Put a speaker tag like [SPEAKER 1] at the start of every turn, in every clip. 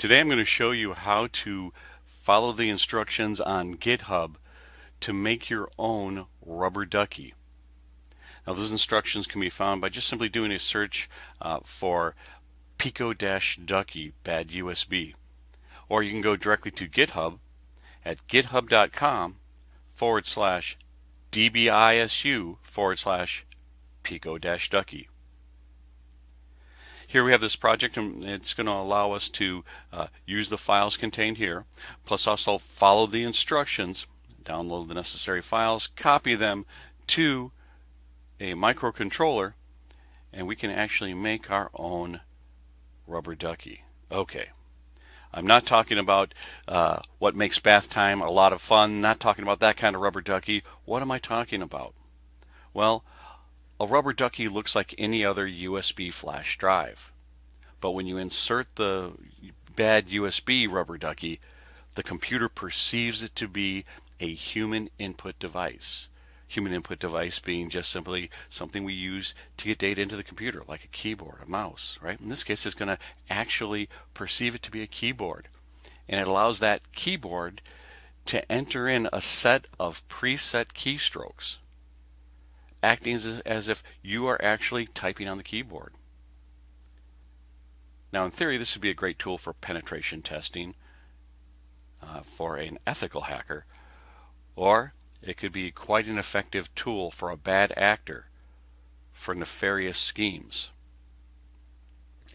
[SPEAKER 1] Today I'm going to show you how to follow the instructions on GitHub to make your own rubber ducky. Now those instructions can be found by just simply doing a search for pico-ducky bad USB. Or you can go directly to GitHub at github.com/dbisu/pico-ducky. Here we have this project, and it's going to allow us to use the files contained here, plus also follow the instructions, download the necessary files, copy them to a microcontroller, and we can actually make our own rubber ducky. Okay, I'm not talking about what makes bath time a lot of fun, not talking about that kind of rubber ducky. What am I talking about? Well, a rubber ducky looks like any other USB flash drive. But when you insert the bad USB rubber ducky, the computer perceives it to be a human input device. Human input device being just simply something we use to get data into the computer, like a keyboard, a mouse, right? In this case, it's going to actually perceive it to be a keyboard. And it allows that keyboard to enter in a set of preset keystrokes, acting as if you are actually typing on the keyboard. Now, in theory, this would be a great tool for penetration testing for an ethical hacker, or it could be quite an effective tool for a bad actor for nefarious schemes.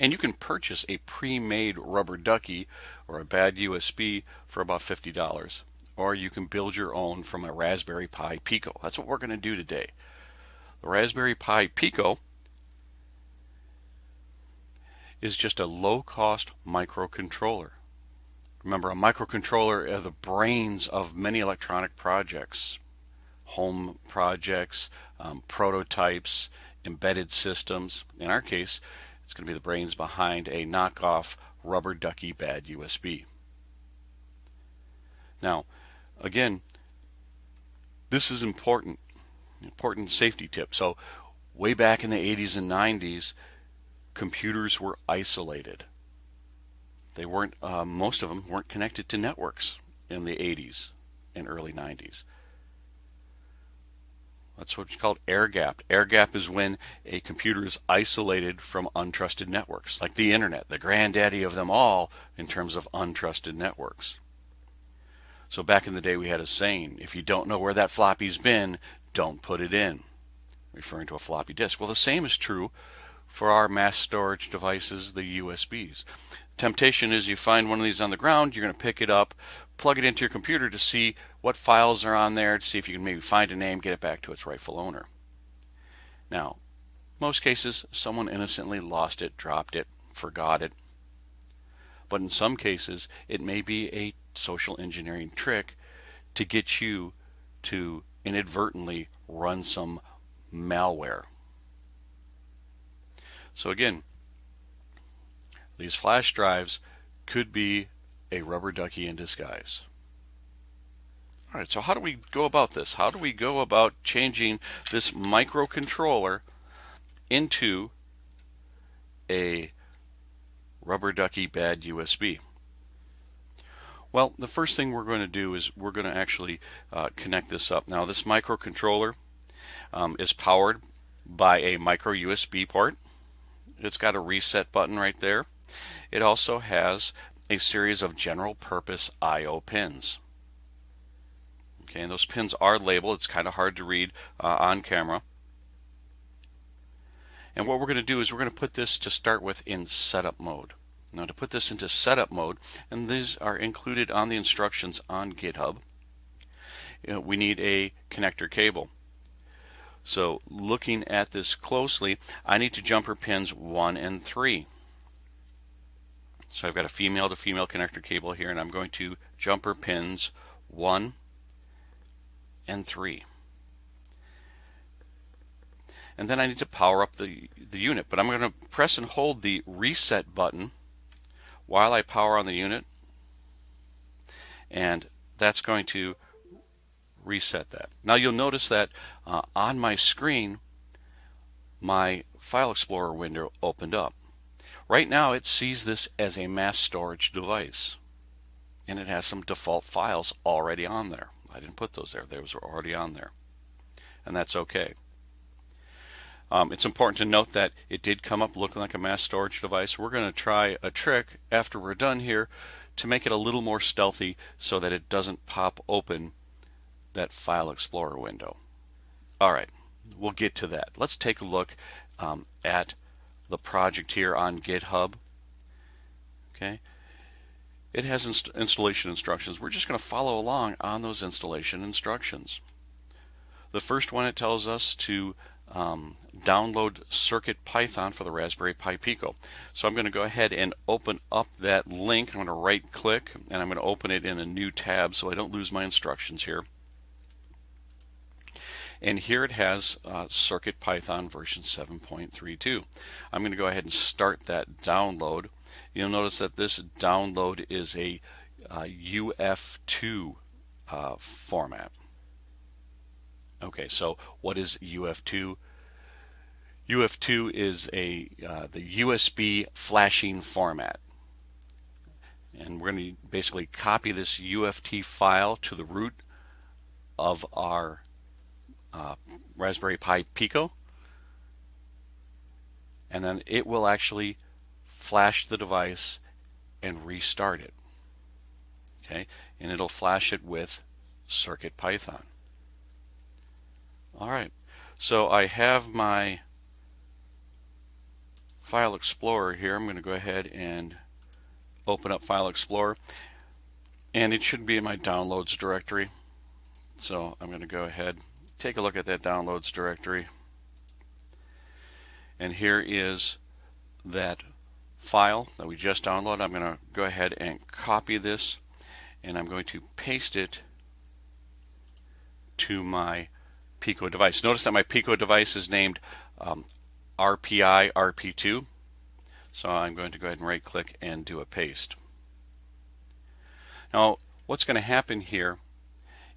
[SPEAKER 1] And you can purchase a pre-made rubber ducky or a bad USB for about $50, or you can build your own from a Raspberry Pi Pico. That's what we're going to do today. The Raspberry Pi Pico is just a low-cost microcontroller. Remember, a microcontroller are the brains of many electronic projects, home projects, prototypes, embedded systems. In our case, it's going to be the brains behind a knockoff rubber ducky bad USB. Now, again, this is important safety tip. So way back in the 80s and 90s, computers were isolated. They weren't, most of them weren't connected to networks in the 80s and early 90s. That's what's called air gap. Air gap is when a computer is isolated from untrusted networks, like the internet, the granddaddy of them all in terms of untrusted networks. So back in the day we had a saying, if you don't know where that floppy's been, don't put it in, referring to a floppy disk. Well, the same is true for our mass storage devices, the USBs. Temptation is you find one of these on the ground, you're going to pick it up, plug it into your computer to see what files are on there, to see if you can maybe find a name, get it back to its rightful owner. Now, most cases, someone innocently lost it, dropped it, forgot it. But in some cases, it may be a social engineering trick to get you to inadvertently run some malware. So again, these flash drives could be a rubber ducky in disguise. All right, so how do we go about this? How do we go about changing this microcontroller into a rubber ducky bad USB? Well, the first thing we're going to do is we're going to actually connect this up. Now, this microcontroller is powered by a micro USB port. It's got a reset button right there. It also has a series of general purpose I/O pins. Okay, and those pins are labeled. It's kind of hard to read on camera. And what we're going to do is we're going to put this to start with in setup mode. Now, to put this into setup mode, and these are included on the instructions on GitHub, we need a connector cable. So looking at this closely, I need to jumper pins 1 and 3. So I've got a female to female connector cable here, and I'm going to jumper pins 1 and 3. And then I need to power up the unit, but I'm going to press and hold the reset button while I power on the unit, and that's going to reset that. Now you'll notice that on my screen my File Explorer window opened up. Right now it sees this as a mass storage device, and it has some default files already on there. I didn't put those there. Those were already on there, and that's okay. It's important to note that it did come up looking like a mass storage device. We're going to try a trick after we're done here to make it a little more stealthy so that it doesn't pop open that File Explorer window. All right, we'll get to that. Let's take a look at the project here on GitHub. Okay, it has installation instructions. We're just going to follow along on those installation instructions. The first one, it tells us to download CircuitPython for the Raspberry Pi Pico. So I'm going to go ahead and open up that link. I'm going to right click and I'm going to open it in a new tab so I don't lose my instructions here. And here it has CircuitPython version 7.32. I'm going to go ahead and start that download. You'll notice that this download is a UF2 format. Okay, so what is UF2? UF2 is the USB flashing format. And we're going to basically copy this UFT file to the root of our Raspberry Pi Pico. And then it will actually flash the device and restart it. Okay, and it'll flash it with CircuitPython. All right, so I have my File Explorer here. I'm going to go ahead and open up File Explorer, and it should be in my downloads directory. So I'm going to go ahead, take a look at that downloads directory, and here is that file that we just downloaded. I'm going to go ahead and copy this, and I'm going to paste it to my Pico device. Notice that my Pico device is named RPI RP2. So I'm going to go ahead and right click and do a paste. Now what's going to happen here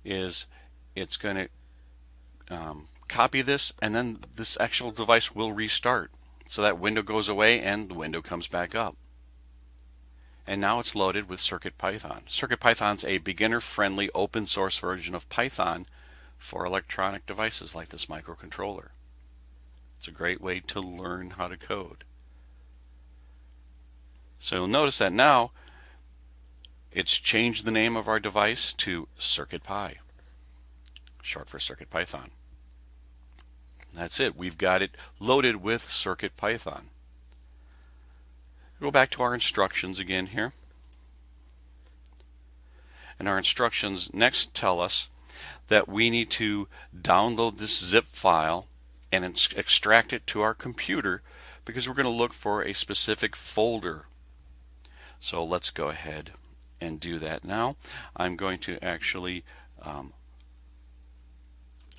[SPEAKER 1] is it's going to copy this, and then this actual device will restart. So that window goes away and the window comes back up. And now it's loaded with CircuitPython. CircuitPython's a beginner-friendly open source version of Python for electronic devices like this microcontroller. It's a great way to learn how to code. So you'll notice that now it's changed the name of our device to CircuitPy, short for CircuitPython. That's it. We've got it loaded with CircuitPython. Go back to our instructions again here. And our instructions next tell us that we need to download this zip file and extract it to our computer because we're going to look for a specific folder. So let's go ahead and do that now. I'm going to actually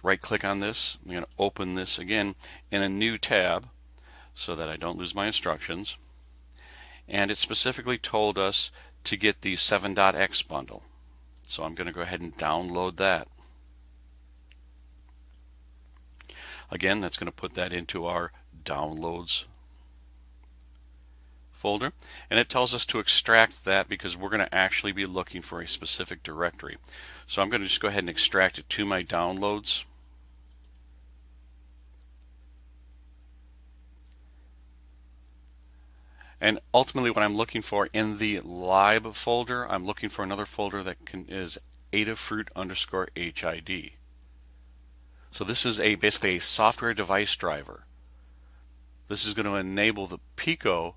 [SPEAKER 1] right click on this. I'm going to open this again in a new tab so that I don't lose my instructions. And it specifically told us to get the 7.x bundle. So I'm going to go ahead and download that. Again, that's going to put that into our downloads folder. And it tells us to extract that because we're going to actually be looking for a specific directory. So I'm going to just go ahead and extract it to my downloads. And ultimately what I'm looking for in the lib folder, I'm looking for another folder that is Adafruit_HID. So this is basically a software device driver. This is going to enable the Pico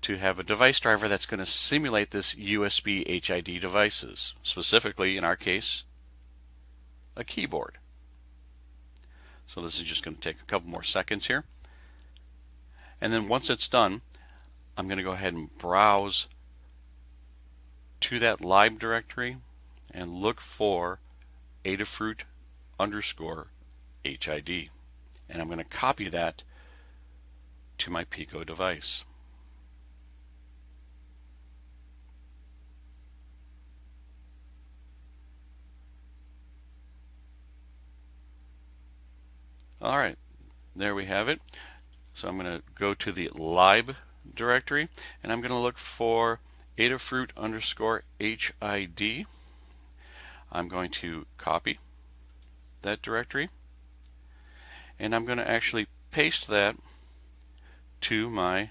[SPEAKER 1] to have a device driver that's going to simulate this USB HID devices, specifically in our case a keyboard. So this is just going to take a couple more seconds here. And then once it's done, I'm going to go ahead and browse to that lib directory and look for Adafruit_HID. And I'm going to copy that to my Pico device. All right, there we have it. So I'm going to go to the lib directory, and I'm going to look for Adafruit underscore HID. I'm going to copy that directory, and I'm going to actually paste that to my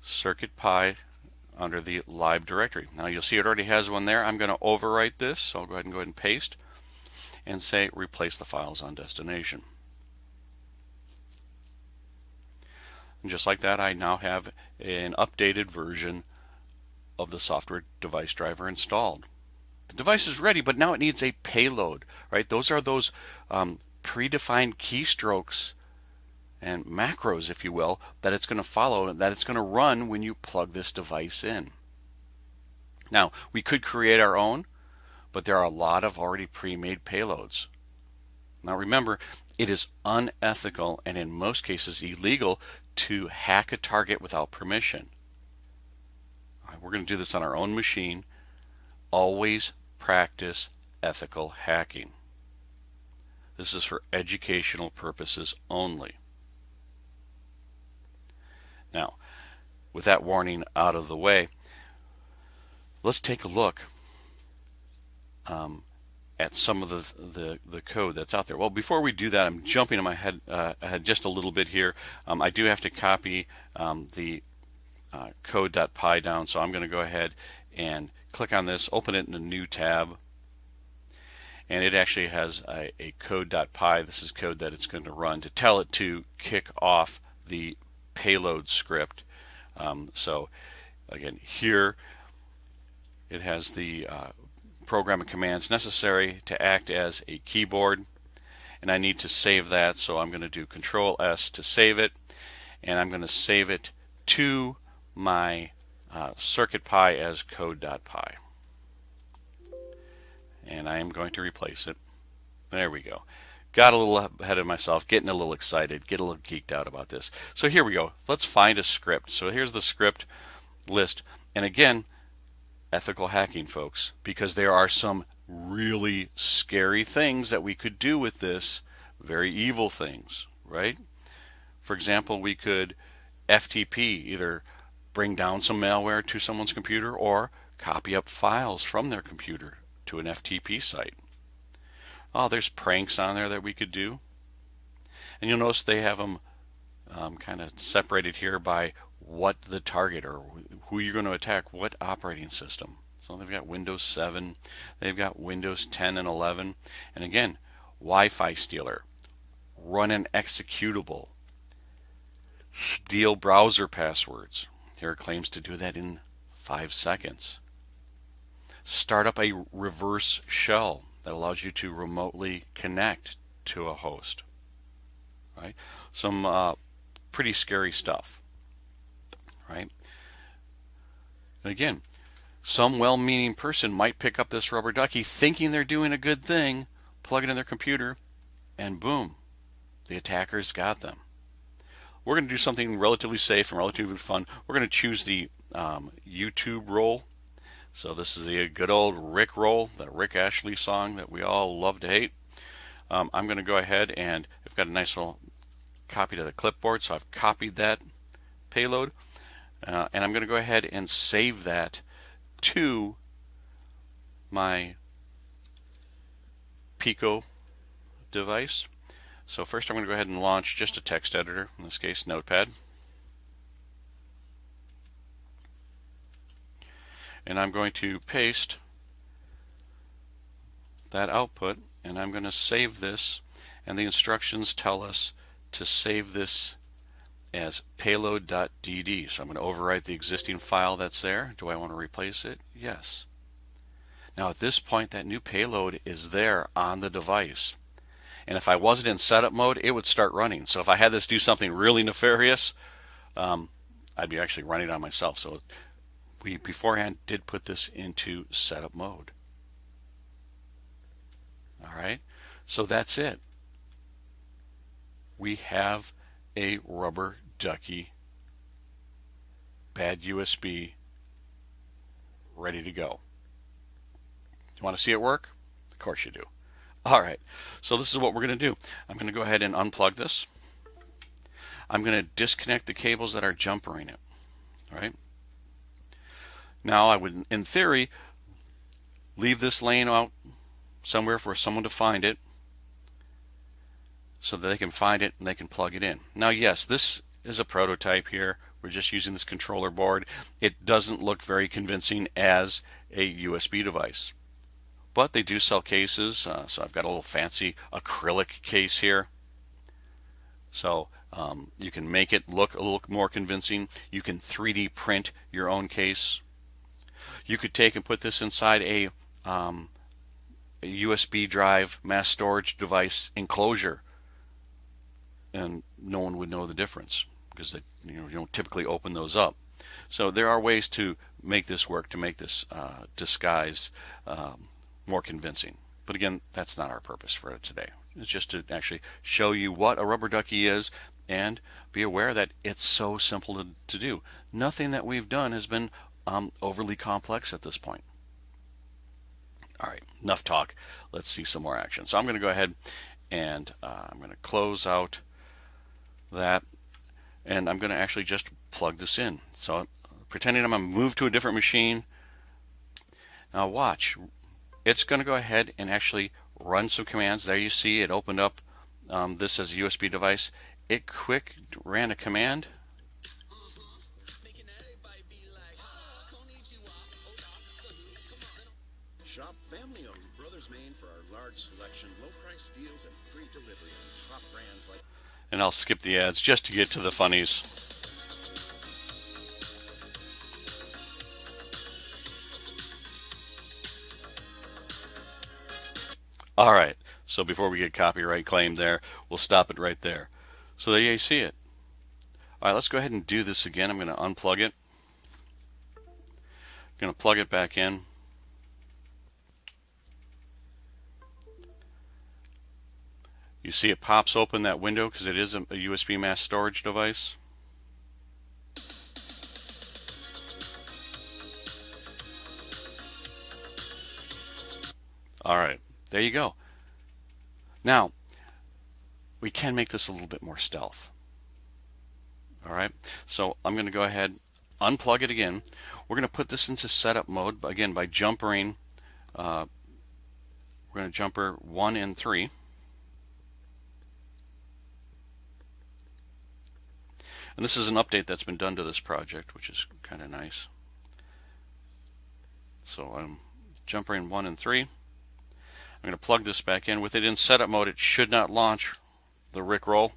[SPEAKER 1] CircuitPy under the lib directory. Now you'll see it already has one there. I'm going to overwrite this, so I'll go ahead and paste and say replace the files on destination. And just like that, I now have an updated version of the software device driver installed. The device is ready, but now it needs a payload, right? Those are those predefined keystrokes and macros, if you will, that it's going to follow and that it's going to run when you plug this device in. Now, we could create our own, but there are a lot of already pre-made payloads. Now remember, it is unethical and in most cases illegal to hack a target without permission. All right, we're going to do this on our own machine. Always practice ethical hacking. This is for educational purposes only. Now, with that warning out of the way, let's take a look at some of the code that's out there. Well, before we do that, I'm jumping in my head ahead just a little bit here. I do have to copy the code.py down, so I'm going to go ahead and click on this, open it in a new tab, and it actually has a code.py. This is code that it's going to run to tell it to kick off the payload script. So again, here it has the programming commands necessary to act as a keyboard, and I need to save that, so I'm going to do Control S to save it, and I'm going to save it to my CircuitPy as code.py, and I am going to replace it. There we go. Got a little ahead of myself, getting a little excited, get a little geeked out about this. So here we go. Let's find a script. So here's the script list, and again, ethical hacking, folks, because there are some really scary things that we could do with this, very evil things, right? For example, we could FTP, either bring down some malware to someone's computer or copy up files from their computer to an FTP site. Oh, there's pranks on there that we could do. And you'll notice they have them kind of separated here by what the target or who you're going to attack, what operating system. So they've got Windows 7, they've got Windows 10 and 11, and again, Wi-Fi stealer, run an executable, steal browser passwords. Here it claims to do that in 5 seconds. Start up a reverse shell that allows you to remotely connect to a host. Right? Some pretty scary stuff. Right? And again, some well-meaning person might pick up this rubber ducky thinking they're doing a good thing, plug it in their computer, and boom, the attackers got them. We're going to do something relatively safe and relatively fun. We're going to choose the YouTube roll. So this is a good old Rick roll, that Rick Ashley song that we all love to hate. I'm going to go ahead and I've got a nice little copy to the clipboard, so I've copied that payload. And I'm going to go ahead and save that to my Pico device. So first I'm going to go ahead and launch just a text editor, in this case Notepad. And I'm going to paste that output, and I'm going to save this, and the instructions tell us to save this as payload.dd. So I'm going to overwrite the existing file that's there. Do I want to replace it? Yes. Now at this point, that new payload is there on the device. And if I wasn't in setup mode, it would start running. So if I had this do something really nefarious, I'd be actually running on myself. So we beforehand did put this into setup mode. All right, so that's it. We have a rubber ducky, bad USB, ready to go. You want to see it work? Of course you do. All right, so this is what we're going to do. I'm going to go ahead and unplug this. I'm going to disconnect the cables that are jumpering it. All right. Now I would, in theory, leave this laying out somewhere for someone to find it so that they can find it and they can plug it in. Now, yes, this is a prototype here. We're just using this controller board. It doesn't look very convincing as a USB device, but they do sell cases. So I've got a little fancy acrylic case here. So you can make it look a little more convincing. You can 3D print your own case. You could take and put this inside a USB drive mass storage device enclosure, and no one would know the difference because you don't typically open those up. So there are ways to make this work, to make this disguise more convincing. But again, that's not our purpose for today. It's just to actually show you what a rubber ducky is and be aware that it's so simple to do. Nothing that we've done has been overly complex at this point. All right, enough talk. Let's see some more action. So I'm going to go ahead and I'm going to close out that, and I'm going to actually just plug this in. So pretending I'm going to move to a different machine. Now watch. It's going to go ahead and actually run some commands. There you see it opened up this as a USB device. It quick ran a command.
[SPEAKER 2] Shop family-owned Brothers Maine for our large selection, low-price deals, and free delivery on top brands like...
[SPEAKER 1] And I'll skip the ads just to get to the funnies. All right, so before we get copyright claim there, we'll stop it right there. So there you see it. All right, let's go ahead and do this again. I'm going to unplug it. I'm going to plug it back in. You see it pops open that window because it is a USB mass storage device. All right, there you go. Now, we can make this a little bit more stealth. All right, so I'm going to go ahead, unplug it again. We're going to put this into setup mode, again, by jumpering. We're going to jumper 1 and 3. And this is an update that's been done to this project, which is kind of nice. So I'm jumpering 1 and 3. I'm going to plug this back in. With it in setup mode, it should not launch the Rickroll.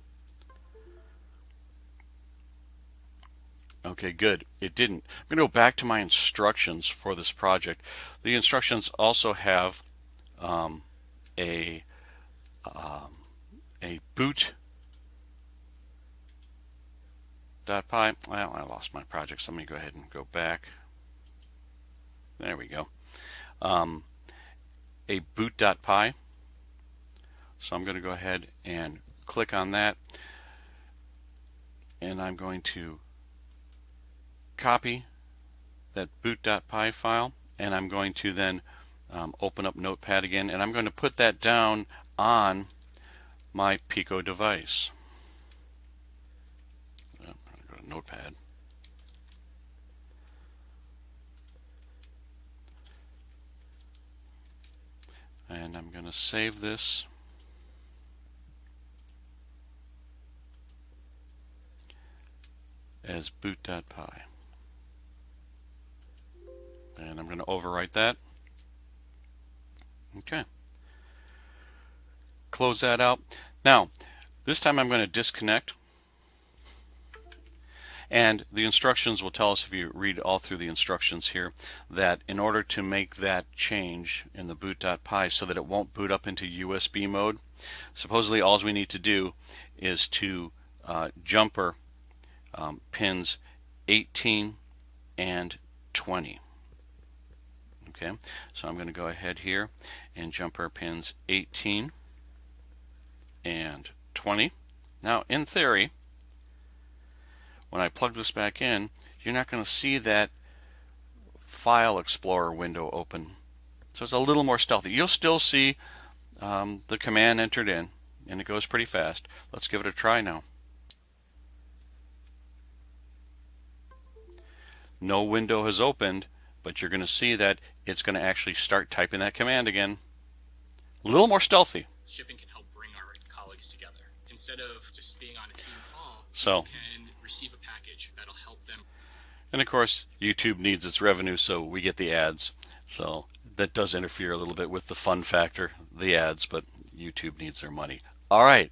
[SPEAKER 1] Okay, good. It didn't. I'm going to go back to my instructions for this project. The instructions also have a boot. .py. Well, I lost my project, so let me go ahead and go back. There we go. A boot.py. So I'm going to go ahead and click on that, and I'm going to copy that boot.py file, and I'm going to then open up Notepad again, and I'm going to put that down on my Pico device. Notepad. And I'm going to save this as boot.py. And I'm going to overwrite that. Okay. Close that out. Now, this time I'm going to disconnect. And the instructions will tell us, if you read all through the instructions here, that in order to make that change in the boot.py so that it won't boot up into USB mode, supposedly all we need to do is to jumper pins 18 and 20. Okay, so I'm going to go ahead here and jumper pins 18 and 20. Now, in theory, when I plug this back in, you're not going to see that File Explorer window open. So it's a little more stealthy. You'll still see the command entered in, and it goes pretty fast. Let's give it a try now. no window has opened, but you're going to see that it's going to actually start typing that command again. A little more stealthy.
[SPEAKER 3] Shipping can help bring our colleagues together. Instead of just being on a team call,
[SPEAKER 1] So,
[SPEAKER 3] you can receive a package that'll help them.
[SPEAKER 1] and of course, YouTube needs its revenue, so we get the ads. So that does interfere a little bit with the fun factor, the ads, but YouTube needs their money. All right,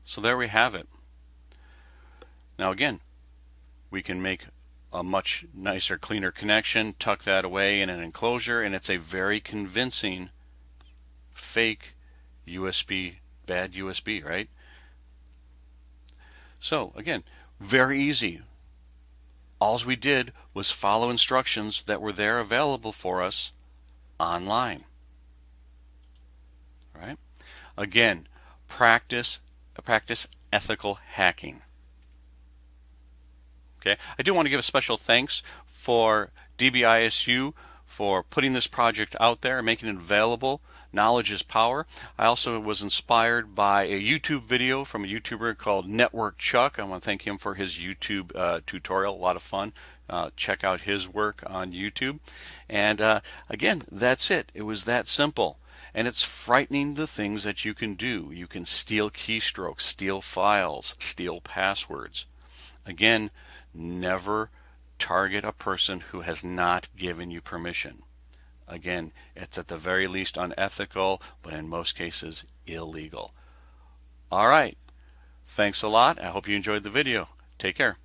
[SPEAKER 1] so there we have it. Now again, we can make a much nicer, cleaner connection, tuck that away in an enclosure, and it's a very convincing fake USB, bad USB, right? So again, very easy. All we did was follow instructions that were there available for us online. Right? Again, practice ethical hacking. Okay? I do want to give a special thanks for DBISU for putting this project out there and making it available. Knowledge is power. I also was inspired by a YouTube video from a YouTuber called Network Chuck. I want to thank him for his YouTube tutorial. A lot of fun. Check out his work on YouTube. And again, that's it. It was that simple. And it's frightening the things that you can do. You can steal keystrokes, steal files, steal passwords. Again, never target a person who has not given you permission. Again, it's at the very least unethical, but in most cases illegal. All right. Thanks a lot. I hope you enjoyed the video. Take care.